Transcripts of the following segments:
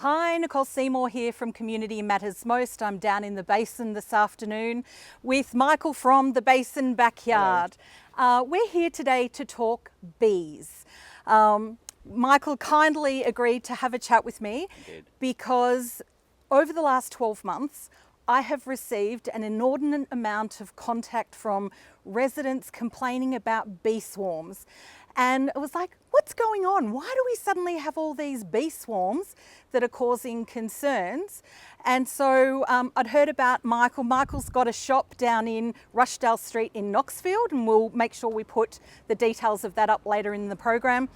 Hi, Nicole Seymour here from Community Matters Most. I'm down in the Basin this afternoon with Michael from the Basin Backyard. We're here today to talk bees. Michael kindly agreed to have a chat with me because over the last 12 months, I have received an inordinate amount of contact from residents complaining about bee swarms. And it was like, what's going on? Why do we suddenly have all these bee swarms that are causing concerns? And so I'd heard about Michael. Michael's got a shop down in Rushdale Street in Knoxfield, and we'll make sure we put the details of that up later in the program.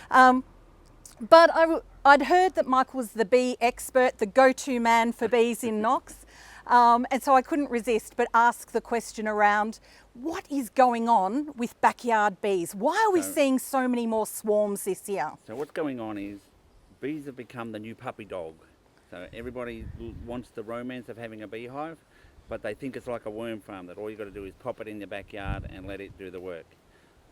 But I'd heard that Michael was the bee expert, the go-to man for bees in Knox. And so I couldn't resist but ask the question around, what is going on with backyard bees? Why are we seeing so many more swarms this year? So what's going on is bees have become the new puppy dog. So everybody wants the romance of having a beehive, but they think it's like a worm farm, that all you got to do is pop it in the backyard and let it do the work.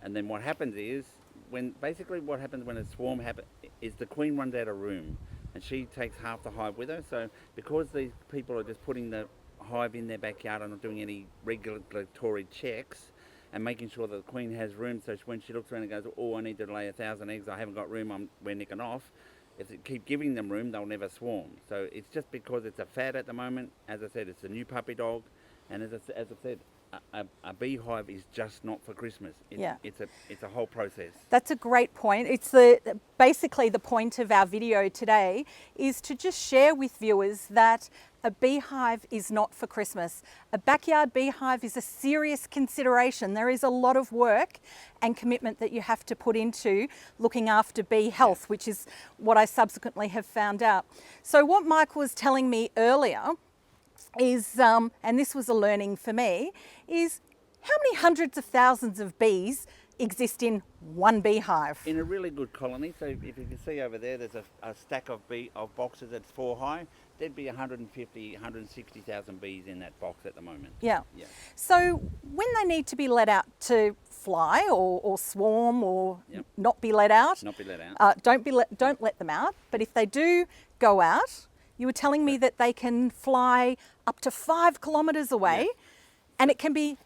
And then what happens is, when a swarm happens is the queen runs out of room and she takes half the hive with her. So because these people are just putting the hive in their backyard and not doing any regulatory checks and making sure that the queen has room, so when she looks around and goes, oh, I need to lay 1,000 eggs, I haven't got room, we're nicking off. If they keep giving them room, they'll never swarm. So it's just because it's a fad at the moment. As I said, it's a new puppy dog, and as I said, a beehive is just not for Christmas. It's a whole process. That's a great point. It's basically the point of our video today is to just share with viewers that a beehive is not for Christmas. A backyard beehive is a serious consideration. There is a lot of work and commitment that you have to put into looking after bee health, which is what I subsequently have found out. So what Mike was telling me earlier is, and this was a learning for me, is how many hundreds of thousands of bees exist in one beehive? In a really good colony, so if you can see over there, there's a stack of boxes that's 4 high. There'd be 150, 160,000 bees in that box at the moment. Yeah. So when they need to be let out to fly or swarm or not be let out, don't let them out. But if they do go out, you were telling me that they can fly up to 5 kilometres away, and it can be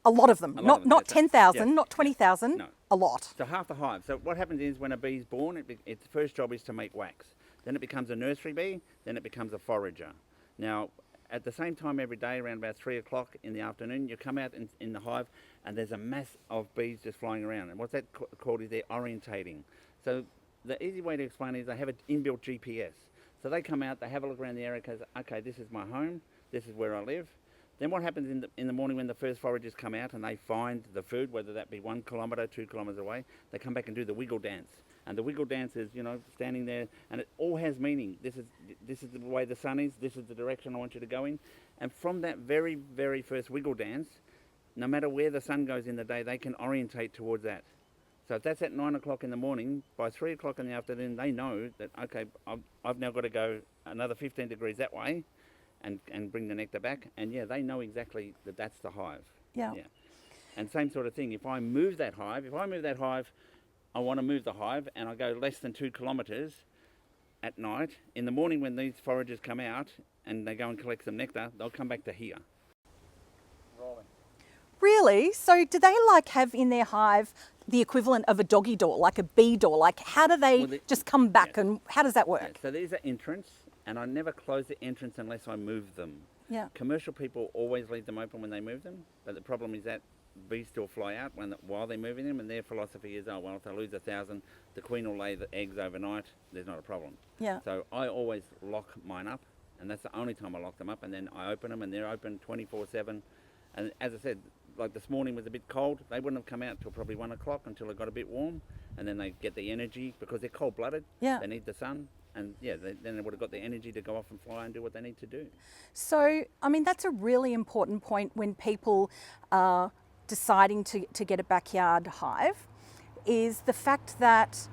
a lot of them, not 10,000, not 20,000, a lot. So half the hive. So what happens is when a bee's born, its first job is to make wax. Then it becomes a nursery bee, then it becomes a forager. Now, at the same time every day, around about 3 o'clock in the afternoon, you come out in the hive and there's a mass of bees just flying around. And what's that called is they're orientating. So the easy way to explain it is they have an inbuilt GPS. So they come out, they have a look around the area, because, okay, this is my home, this is where I live. Then what happens in the morning when the first foragers come out and they find the food, whether that be 1 kilometre, 2 kilometres away, they come back and do the wiggle dance. And the wiggle dance is, standing there, and it all has meaning. This is the way the sun is, this is the direction I want you to go in. And from that very, very first wiggle dance, no matter where the sun goes in the day, they can orientate towards that. So if that's at 9 o'clock in the morning, by 3 o'clock in the afternoon, they know that, okay, I've now got to go another 15 degrees that way and bring the nectar back. And they know exactly that that's the hive. Yeah. And same sort of thing, if I move that hive, I want to move the hive and I go less than 2 kilometres at night. In the morning when these foragers come out and they go and collect some nectar, they'll come back to here. Rolling. Really? So do they have in their hive the equivalent of a doggy door, like a bee door? Like how do they just come back and how does that work? So there's an entrance, and I never close the entrance unless I move them. Yeah. Commercial people always leave them open when they move them, but the problem is that bees still fly out while they're moving them, and their philosophy is, if they lose 1,000, the queen will lay the eggs overnight, there's not a problem. Yeah. So I always lock mine up, and that's the only time I lock them up, and then I open them and they're open 24/7. And as I said, like this morning was a bit cold, they wouldn't have come out till probably 1 o'clock until it got a bit warm, and then they get the energy because they're cold-blooded. They need the sun, and then they would have got the energy to go off and fly and do what they need to do. So I mean, that's a really important point when people are deciding to get a backyard hive, is the fact that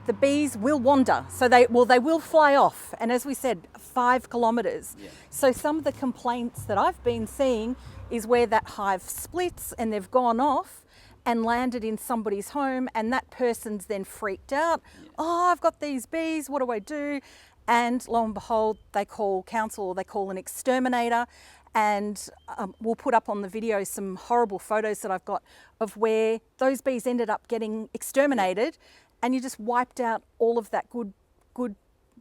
the bees will wander. So they will fly off, and as we said, 5 kilometres. So some of the complaints that I've been seeing is where that hive splits and they've gone off and landed in somebody's home, and that person's then freaked out. Oh, I've got these bees, what do I do? and lo and behold, they call council or they call an exterminator. And we'll put up on the video some horrible photos that I've got of where those bees ended up getting exterminated, and you just wiped out all of that good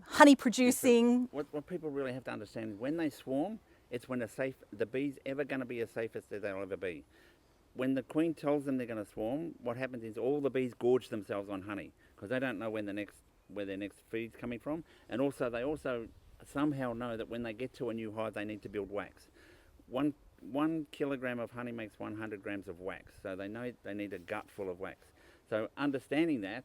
honey producing. What people really have to understand is when they swarm, it's when the bee's ever going to be as safe as they'll ever be. When the queen tells them they're going to swarm, what happens is all the bees gorge themselves on honey because they don't know where their next feed's coming from, and also they somehow know that when they get to a new hive, they need to build wax. One kilogram of honey makes 100 grams of wax, so they know they need a gut full of wax. So understanding that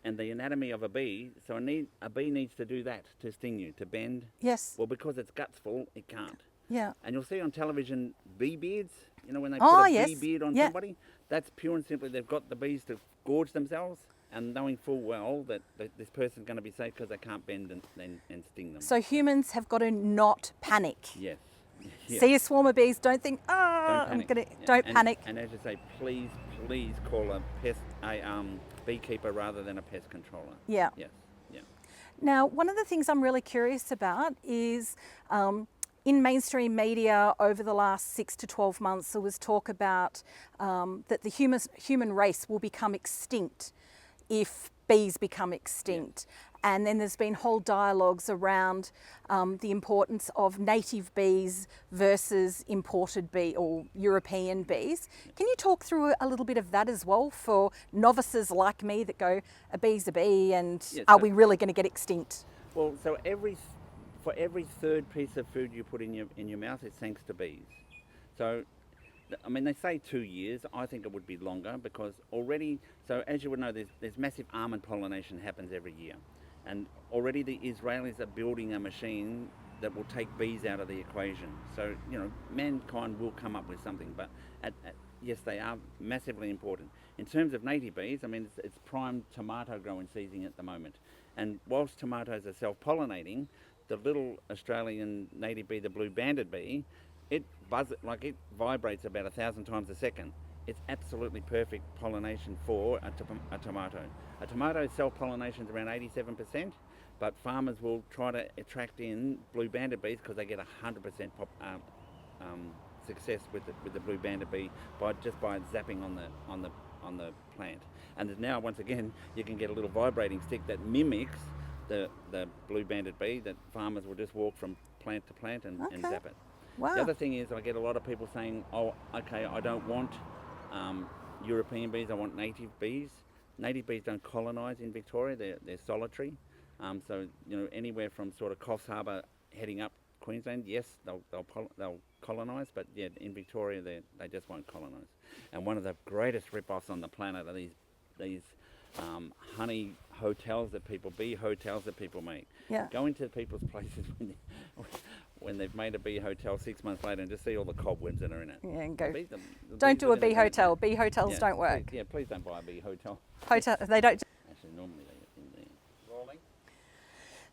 and the anatomy of a bee, so a bee needs to do that to sting you, to bend. Yes. Well, because its gut's full, it can't. Yeah. And you'll see on television bee beards, when they Oh, put a yes. bee beard on somebody, that's pure and simply they've got the bees to gorge themselves and knowing full well that this person's going to be safe because they can't bend and sting them. So humans have got to not panic. Yes. Yeah. See a swarm of bees, don't think, don't panic. And as you say, please call a beekeeper rather than a pest controller. Yeah. Yes. Yeah. Now, one of the things I'm really curious about is in mainstream media over the last 6 to 12 months, there was talk about that the human race will become extinct if bees become extinct. Yeah. And then there's been whole dialogues around the importance of native bees versus imported bee or European bees. Can you talk through a little bit of that as well for novices like me that go, a bee's a bee, and are we really going to get extinct? Well, so for every third piece of food you put in your mouth, it's thanks to bees. So, I mean, they say 2 years. I think it would be longer because already, so as you would know, there's massive almond pollination happens every year. And already the Israelis are building a machine that will take bees out of the equation. So, mankind will come up with something, but yes, they are massively important. In terms of native bees, I mean, it's prime tomato growing season at the moment. And whilst tomatoes are self-pollinating, the little Australian native bee, the blue banded bee, it vibrates about 1,000 times a second. It's absolutely perfect pollination for a tomato. A tomato self-pollination is around 87%, but farmers will try to attract in blue banded bees because they get 100% success with the blue banded bee by zapping on the plant. And now, once again, you can get a little vibrating stick that mimics the blue banded bee that farmers will just walk from plant to plant and zap it. Wow. The other thing is I get a lot of people saying, oh, okay, I don't want European bees, I want native bees. Native bees don't colonise in Victoria, they're solitary. So, anywhere from sort of Coffs Harbour heading up Queensland, yes, they'll colonise, but yeah, in Victoria they just won't colonise. And one of the greatest rip-offs on the planet are these honey hotels bee hotels that people make. Yeah. Go into people's places when they've made a bee hotel 6 months later and just see all the cobwebs that are in it. Yeah, and go, don't do a bee hotel. Bee hotels don't work. Please don't buy a bee hotel. They don't. Actually, normally they're in there. Rolling.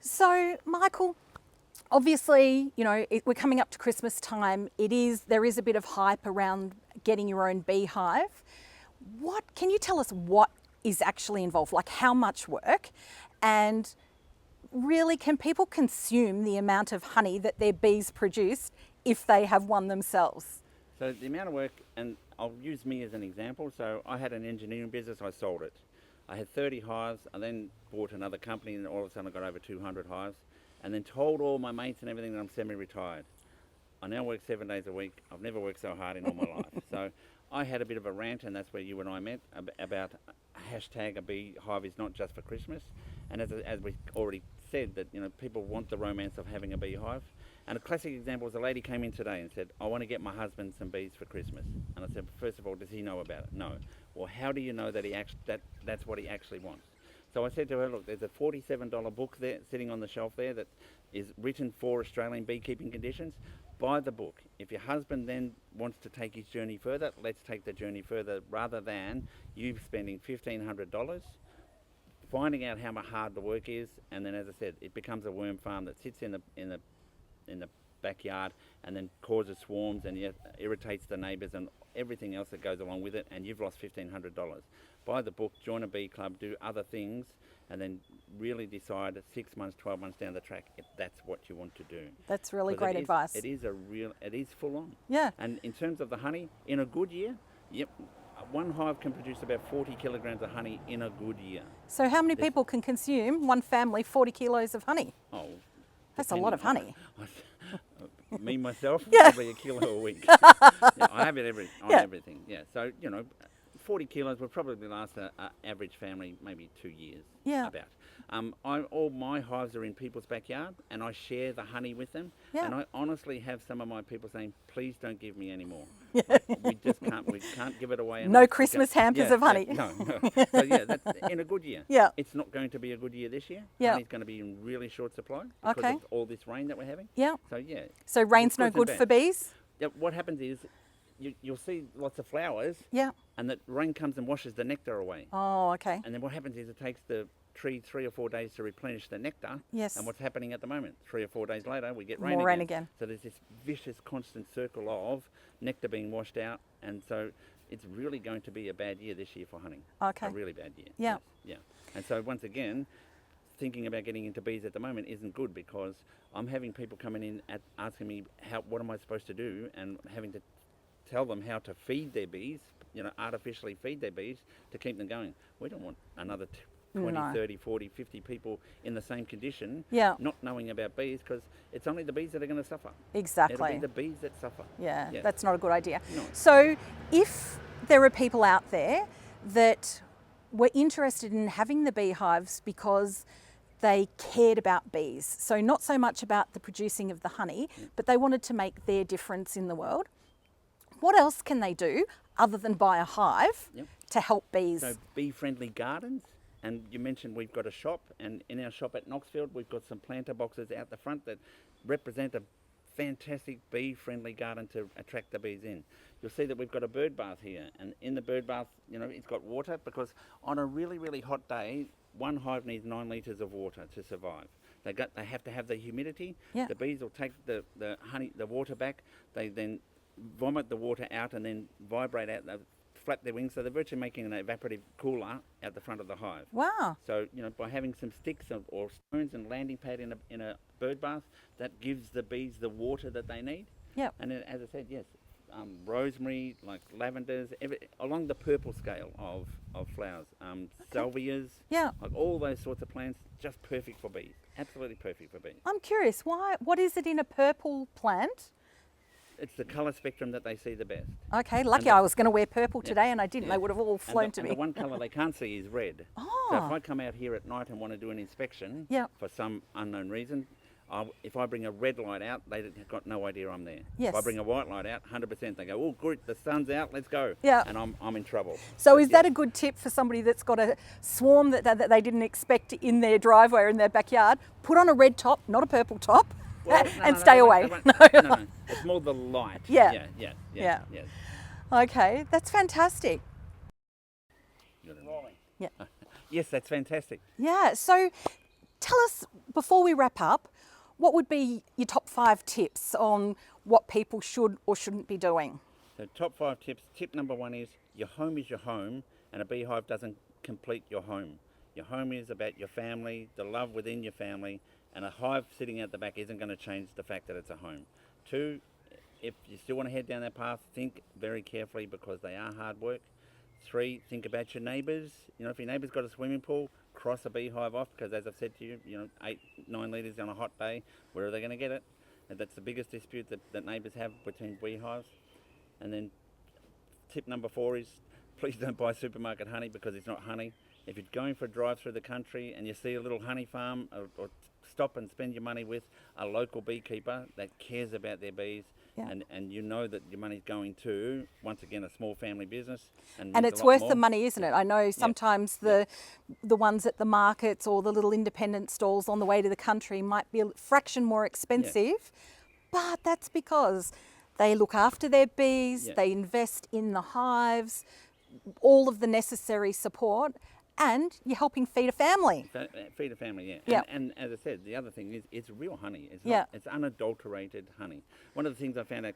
So, Michael, obviously, we're coming up to Christmas time. There is a bit of hype around getting your own beehive. Can you tell us what is actually involved? Like how much work, and really, can people consume the amount of honey that their bees produce if they have one themselves? So the amount of work, and I'll use me as an example. So I had an engineering business, I sold it. I had 30 hives, I then bought another company and all of a sudden I got over 200 hives, and then told all my mates and everything that I'm semi-retired. I now work 7 days a week. I've never worked so hard in all my life. So I had a bit of a rant, and that's where you and I met, about hashtag a beehive is not just for Christmas. And as we already said, that people want the romance of having a beehive. And a classic example is a lady came in today and said, I want to get my husband some bees for Christmas. And I said, first of all, does he know about it? No. Well, how do you know that that's what he actually wants? So I said to her, look, there's a $47 book there sitting on the shelf there that is written for Australian beekeeping conditions. Buy the book. If your husband then wants to take his journey further, let's take the journey further rather than you spending $1,500, finding out how hard the work is, and then, as I said, it becomes a worm farm that sits in the backyard and then causes swarms and irritates the neighbours and everything else that goes along with it, and you've lost $1,500. Buy the book, join a bee club, do other things, and then really decide at 6 months, 12 months down the track if that's what you want to do. That's really 'Cause great advice. It is full on. Yeah. And in terms of the honey, in a good year, yep, one hive can produce about 40 kilograms of honey in a good year. So how many people can consume, one family, 40 kilos of honey? Oh, That's a lot of honey. Me myself, Yeah. probably a kilo a week. Yeah, I have it on Yeah. everything. Yeah, so 40 kilos would probably last an average family maybe 2 years. Yeah. About. All my hives are in people's backyard, and I share the honey with them. Yeah. And I honestly have some of my people saying, "Please don't give me any more. Like, we just can't. We can't give it away." No enough. Christmas hampers of honey. No. So yeah, that's in a good year. Yeah. It's not going to be a good year this year. Yeah. Honey's going to be in really short supply because Okay. of all this rain that we're having. Yeah. So yeah. So rain's no Goods and good bads. for bees? Yeah, what happens is you'll see lots of flowers, Yeah. and the rain comes and washes the nectar away. Oh, okay. And then what happens is it takes the tree 3 or 4 days to replenish the nectar. Yes. And what's happening at the moment? 3 or 4 days later, we get rain More rain again. So there's this vicious, constant circle of nectar being washed out, and so it's really going to be a bad year this year for honey. Okay. A really bad year. Yeah. Yes, yeah. And so once again, thinking about getting into bees at the moment isn't good because I'm having people coming in asking me what am I supposed to do, and having to tell them how to feed their bees, artificially feed their bees to keep them going. We don't want another 20, No. 30, 40, 50 people in the same condition, Yeah. not knowing about bees, because it's only the bees that are going to suffer. Exactly. It'll be the bees that suffer. Yeah, Yeah. that's not a good idea. No. So if there are people out there that were interested in having the beehives because they cared about bees, so not so much about the producing of the honey, but they wanted to make their difference in the world, what else can they do other than buy a hive Yep. to help bees? So bee-friendly gardens, and you mentioned we've got a shop, and in our shop at Knoxfield we've got some planter boxes out the front that represent a fantastic bee-friendly garden to attract the bees in. You'll see that we've got a bird bath here, and in the bird bath, it's got water, because on a really, really hot day, one hive needs 9 litres of water to survive. They have to have the humidity. Yeah. The bees will take the honey, the water back. They then vomit the water out and then vibrate out. They flap their wings, so they're virtually making an evaporative cooler out the front of the hive. Wow. So by having some sticks or stones and landing pad in a bird bath, that gives the bees the water that they need. Yep. And then, as I said, yes, rosemary, like lavenders, along the purple scale of flowers, salvias, Yeah. like all those sorts of plants, just perfect for bees. Absolutely perfect for bees. I'm curious, what is it in a purple plant? It's the colour spectrum that they see the best. Okay, lucky the- I was going to wear purple Yeah. today and I didn't. Yeah. They would have all flown and to the me. one colour they can't see is red. Oh. So if I come out here at night and want to do an inspection, Yeah. for some unknown reason, if I bring a red light out, they've got no idea I'm there. Yes. If I bring a white light out, 100%, they go, "Oh, good, the sun's out, let's go." Yeah. And I'm in trouble. So But is that yes, a good tip for somebody that's got a swarm that they didn't expect in their driveway or in their backyard? Put on a red top, not a purple top, well, and stay away. No. It's more the light. Yeah. Yeah. Yeah. Okay, that's fantastic. Yeah. Yes, that's fantastic. Yeah, so tell us, before we wrap up, what would be your top 5 tips on what people should or shouldn't be doing? So top 5 tips. Tip number 1 is your home is your home, and a beehive doesn't complete your home. Your home is about your family, the love within your family, and a hive sitting out the back isn't going to change the fact that it's a home. 2, if you still want to head down that path, think very carefully because they are hard work. 3, think about your neighbours. If your neighbour's got a swimming pool, cross a beehive off, because as I've said to you, 8, 9 litres on a hot day, where are they going to get it? And that's the biggest dispute that neighbours have between beehives. And then tip number 4 is please don't buy supermarket honey, because it's not honey. If you're going for a drive through the country and you see a little honey farm, or stop and spend your money with a local beekeeper that cares about their bees, Yeah. and you know that your money's going to, once again, a small family business. And And means it's a lot worth more. the money, isn't it? I know sometimes the ones at the markets or the little independent stalls on the way to the country might be a fraction more expensive, but that's because they look after their bees, Yeah. they invest in the hives, all of the necessary support, and you're helping feed a family. Feed a family, yeah. Yeah. And as I said, the other thing is it's real honey. It's Yeah. not, it's unadulterated honey. One of the things I found out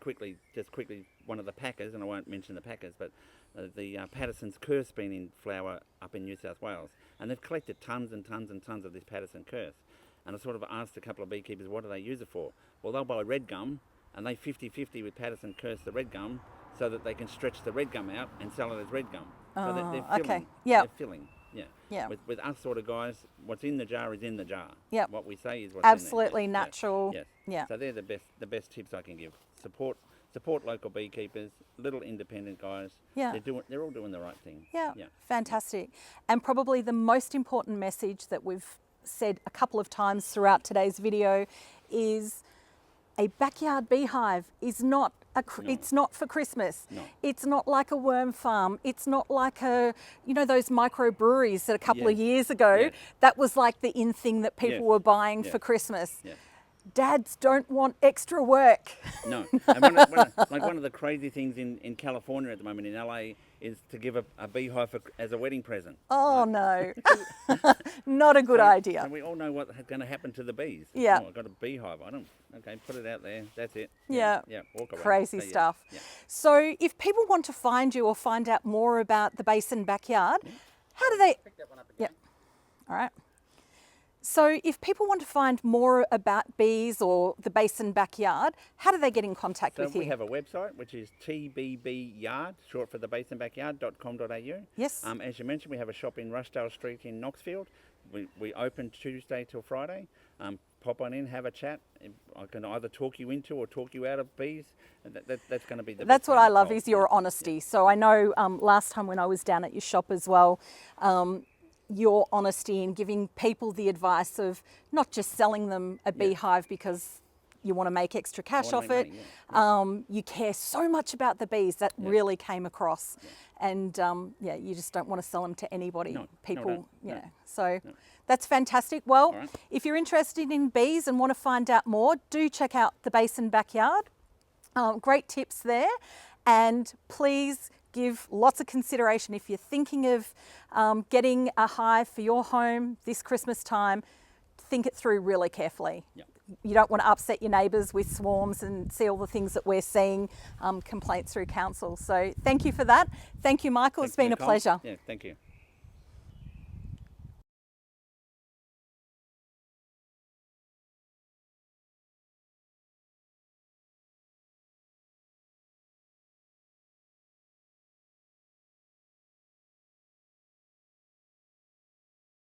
just quickly, one of the packers, and I won't mention the packers, but the Patterson's curse bean in flower up in New South Wales, and they've collected tons and tons and tons of this Patterson curse. And I sort of asked a couple of beekeepers, what do they use it for? Well, they'll buy red gum, and they 50-50 with Patterson curse the red gum, so that they can stretch the red gum out and sell it as red gum. So they're filling. Okay. Yep. They're filling. Yeah. Yeah. With us sort of guys, what's in the jar is in the jar. Yep. What we say is what's Absolutely in there. natural. Yes. Yeah. So they're the best tips I can give. Support local beekeepers, little independent guys. Yeah. They're all doing the right thing. Yeah. Yeah. Fantastic. And probably the most important message that we've said a couple of times throughout today's video is a backyard beehive is not it's not for Christmas. No. It's not like a worm farm. It's not like those microbreweries that a couple of years ago, that was like the in thing that people were buying for Christmas. Yeah. Dads don't want extra work. No. And one of the crazy things in California at the moment, in LA, is to give a beehive as a wedding present. Oh, no. Not a good idea. And we all know what's going to happen to the bees. Yeah. Oh, I've got a beehive. Okay, put it out there. That's it. Yeah. Yeah, walk away. Crazy So, stuff. Yeah. So if people want to find you or find out more about the Basin Backyard, how do they... Pick that one up again. Yeah. All right. So if people want to find more about bees or the Basin Backyard, how do they get in contact with you? We have a website, which is tbbyard, short for the basinbackyard.com.au. Yes. As you mentioned, we have a shop in Rushdale Street in Knoxfield. We open Tuesday till Friday. Pop on in, have a chat. I can either talk you into or talk you out of bees. That's going to be the That's best what way I to love solve. is your honesty. So I know last time when I was down at your shop as well, your honesty in giving people the advice of not just selling them a beehive because you want to make extra cash off it. You care so much about the bees. That really came across. And you just don't want to sell them to anybody. People, So that's fantastic. Well, if you're interested in bees and want to find out more, do check out the Basin Backyard. Great tips there. And please give lots of consideration if you're thinking of getting a hive for your home this Christmas time. Think it through really carefully. Yep. You don't want to upset your neighbours with swarms and see all the things that we're seeing, complaints through council. So thank you for that. Thank you, Michael. It's been a pleasure. Yeah, thank you.